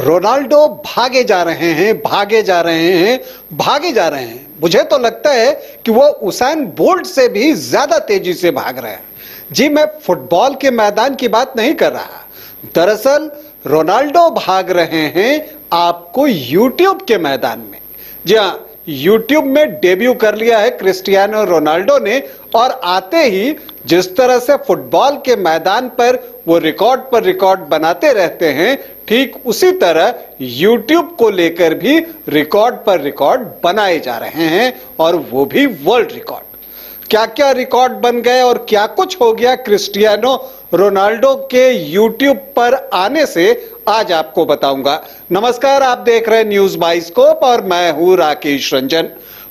Ronaldo भागे जा रहे हैं, भागे जा रहे हैं, भागे जा रहे हैं। मुझे तो लगता है कि वो उसैन बोल्ट से भी ज्यादा तेजी से भाग रहे हैं। जी, मैं फुटबॉल के मैदान की बात नहीं कर रहा। दरअसल रोनाल्डो भाग रहे हैं आपको यूट्यूब के मैदान में। जी हाँ, यूट्यूब में डेब्यू कर लिया है क्रिस्टियानो रोनाल्डो ने, और आते ही जिस तरह से फुटबॉल के मैदान पर वो रिकॉर्ड पर रिकॉर्ड बनाते रहते हैं, ठीक उसी तरह यूट्यूब को लेकर भी रिकॉर्ड पर रिकॉर्ड बनाए जा रहे हैं, और वो भी वर्ल्ड रिकॉर्ड। क्या क्या रिकॉर्ड बन गए और क्या कुछ हो गया क्रिस्टियानो रोनाल्डो के यूट्यूब पर आने से, आज आपको बताऊंगा। नमस्कार, आप देख रहे हैं न्यूज बाइस्कोप और मैं हूं राकेश रंजन।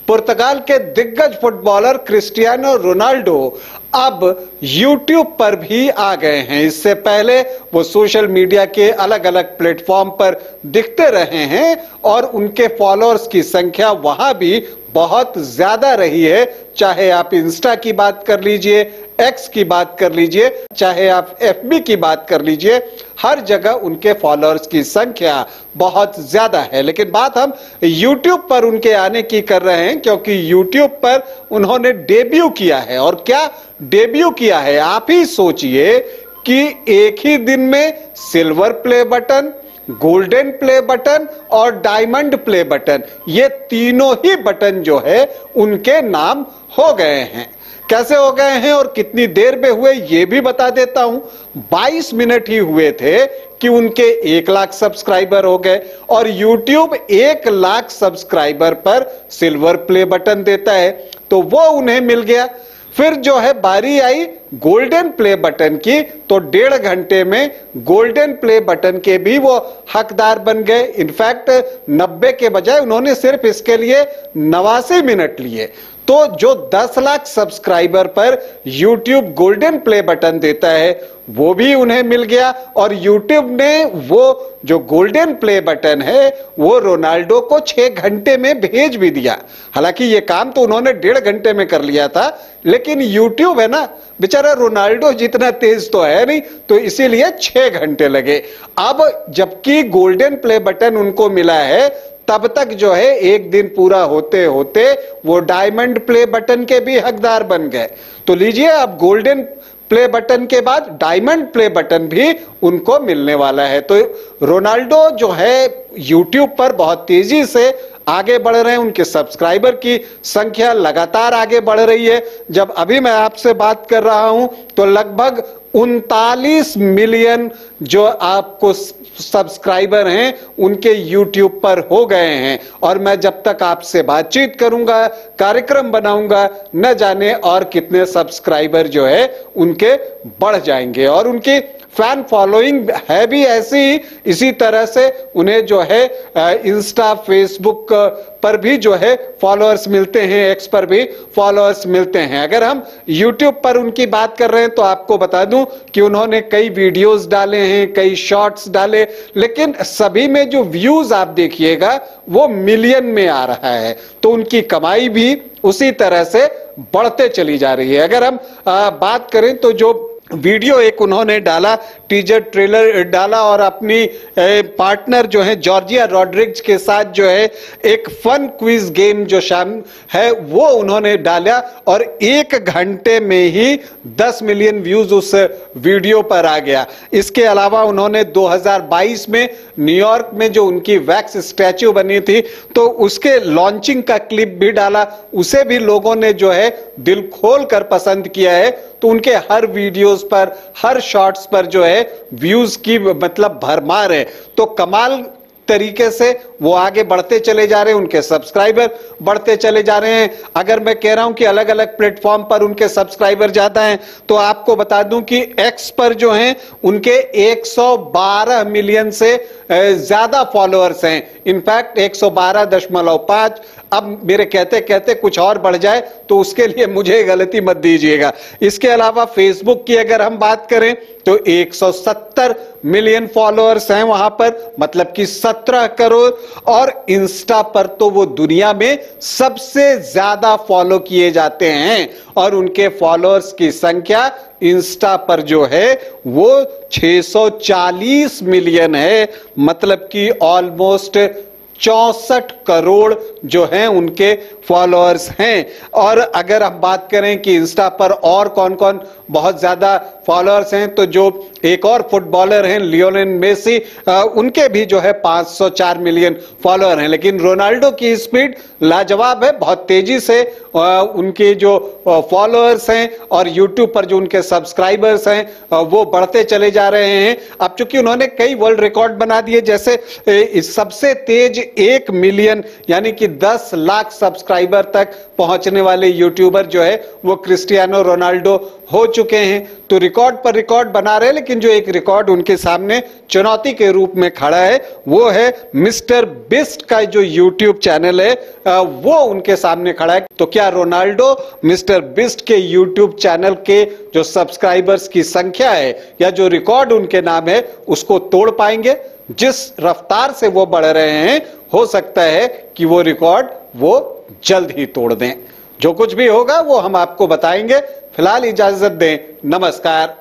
पुर्तगाल के दिग्गज फुटबॉलर क्रिस्टियानो रोनाल्डो अब YouTube पर भी आ गए हैं। इससे पहले वो सोशल मीडिया के अलग अलग प्लेटफॉर्म पर दिखते रहे हैं और उनके फॉलोअर्स की संख्या वहां भी बहुत ज्यादा रही है। चाहे आप इंस्टा की बात कर लीजिए, एक्स की बात कर लीजिए, चाहे आप FB की बात कर लीजिए, हर जगह उनके फॉलोअर्स की संख्या बहुत ज्यादा है। लेकिन बात हम YouTube पर उनके आने की कर रहे हैं, क्योंकि YouTube पर उन्होंने डेब्यू किया है। और क्या डेब्यू किया है, आप ही सोचिए कि एक ही दिन में silver play button, golden play button और डायमंड प्ले बटन, ये तीनों ही बटन जो है उनके नाम हो गए हैं। कैसे हो गए हैं और कितनी देर में हुए ये भी बता देता हूं। 22 मिनट ही हुए थे कि उनके 1 लाख सब्सक्राइबर हो गए, और YouTube 1 लाख सब्सक्राइबर पर सिल्वर प्ले बटन देता है, तो वो उन्हें मिल गया। फिर जो है बारी आई गोल्डन प्ले बटन की, तो 1.5 घंटे में गोल्डन प्ले बटन के भी वो हकदार बन गए। इनफैक्ट 90 के बजाय उन्होंने सिर्फ इसके लिए 89 मिनट लिए। तो जो 10 लाख सब्सक्राइबर पर YouTube गोल्डन प्ले बटन देता है, वो भी उन्हें मिल गया, और YouTube ने वो जो गोल्डन प्ले बटन है वो रोनाल्डो को 6 घंटे में भेज भी दिया। हालांकि ये काम तो उन्होंने 1.5 घंटे में कर लिया था, लेकिन YouTube है ना, बेचारा रोनाल्डो जितना तेज तो है नहीं, तो इसीलिए 6 घंटे लगे। अब जबकि गोल्डन प्ले बटन उनको मिला है, तब तक जो है एक दिन पूरा होते होते वो डायमंड प्ले बटन के भी हकदार बन गए। तो लीजिए, अब गोल्डन प्ले बटन के बाद डायमंड प्ले बटन भी उनको मिलने वाला है। तो रोनाल्डो जो है YouTube पर बहुत तेजी से आगे बढ़ रहे हैं, उनके सब्सक्राइबर की संख्या लगातार आगे बढ़ रही है। जब अभी मैं आपसे बात कर रहा हूं तो लगभग 39 मिलियन जो आपको सब्सक्राइबर हैं उनके YouTube पर हो गए हैं, और मैं जब तक आपसे बातचीत करूंगा, कार्यक्रम बनाऊंगा, न जाने और कितने सब्सक्राइबर जो है उनके बढ़ जाएंगे। और उनकी फैन फॉलोइंग है भी ऐसी, इसी तरह से उन्हें जो है इंस्टा, फेसबुक पर भी जो है फॉलोअर्स मिलते हैं, एक्स पर भी फॉलोअर्स मिलते हैं। अगर हम यूट्यूब पर उनकी बात कर रहे हैं तो आपको बता दूं कि उन्होंने कई वीडियोस डाले हैं, कई शॉर्ट्स डाले, लेकिन सभी में जो व्यूज आप देखिएगा वो मिलियन में आ रहा है। तो उनकी कमाई भी उसी तरह से बढ़ते चली जा रही है। अगर हम बात करें तो जो वीडियो एक उन्होंने डाला, टीजर ट्रेलर डाला, और अपनी पार्टनर जो है जॉर्जिया रॉड्रिग्स के साथ जो है एक फन क्विज गेम जो शामिल है वो उन्होंने डाला, और 1 घंटे में ही 10 मिलियन व्यूज उस वीडियो पर आ गया। इसके अलावा उन्होंने 2022 में न्यूयॉर्क में जो उनकी वैक्स स्टैच्यू बनी थी, तो उसके लॉन्चिंग का क्लिप भी डाला, उसे भी लोगों ने जो है दिल खोल कर पसंद किया है। तो उनके हर वीडियोस पर, हर शॉर्ट्स पर जो है व्यूज की मतलब भरमार है। तो कमाल तरीके से वो आगे बढ़ते चले जा रहे हैं, उनके सब्सक्राइबर बढ़ते चले जा रहे हैं। अगर मैं कह रहा हूं कि अलग अलग प्लेटफॉर्म पर उनके सब्सक्राइबर ज्यादा हैं, तो आपको बता दूं कि एक्स पर जो हैं उनके 112 मिलियन से ज्यादा फॉलोअर्स हैं। इनफैक्ट 112.5। अब मेरे कहते कहते कुछ और बढ़ जाए तो उसके लिए मुझे गलती मत दीजिएगा। इसके अलावा फेसबुक की अगर हम बात करें तो 170 मिलियन फॉलोअर्स हैं वहां पर, मतलब कि 70 17 करोड़ और इंस्टा पर तो वो दुनिया में सबसे ज्यादा फॉलो किए जाते हैं और उनके फॉलोअर्स की संख्या इंस्टा पर जो है वो 640 मिलियन है, मतलब कि ऑलमोस्ट 64 करोड़ जो हैं उनके फॉलोअर्स हैं। और अगर हम बात करें कि इंस्टा पर और कौन कौन बहुत ज्यादा फॉलोअर्स हैं, तो जो एक और फुटबॉलर हैं लियोनेल मेसी, उनके भी जो है 504 मिलियन फॉलोअर हैं। लेकिन रोनाल्डो की स्पीड लाजवाब है, बहुत तेजी से उनके जो फॉलोअर्स हैं और यूट्यूब पर जो उनके सब्सक्राइबर्स हैं वो बढ़ते चले जा रहे हैं। अब चूंकि उन्होंने कई वर्ल्ड रिकॉर्ड बना दिए, जैसे सबसे तेज 1 मिलियन यानी कि 10 लाख सब्सक्राइबर तक पहुंचने वाले यूट्यूबर जो है वो क्रिस्टियानो रोनाल्डो हो चुके हैं। तो रिकॉर्ड पर रिकॉर्ड बना रहे हैं, लेकिन जो एक रिकॉर्ड उनके सामने चुनौती के रूप में खड़ा है वो है मिस्टर बिस्ट का जो यूट्यूब चैनल है, वो उनके सामने खड़ा है। तो क्या रोनाल्डो मिस्टर बिस्ट के यूट्यूब चैनल के जो सब्सक्राइबर्स की संख्या है या जो रिकॉर्ड उनके नाम है उसको तोड़ पाएंगे? जिस रफ्तार से वो बढ़ रहे हैं हो सकता है कि वो रिकॉर्ड वो जल्द ही तोड़ दें। जो कुछ भी होगा वो हम आपको बताएंगे। फिलहाल इजाजत दें, नमस्कार।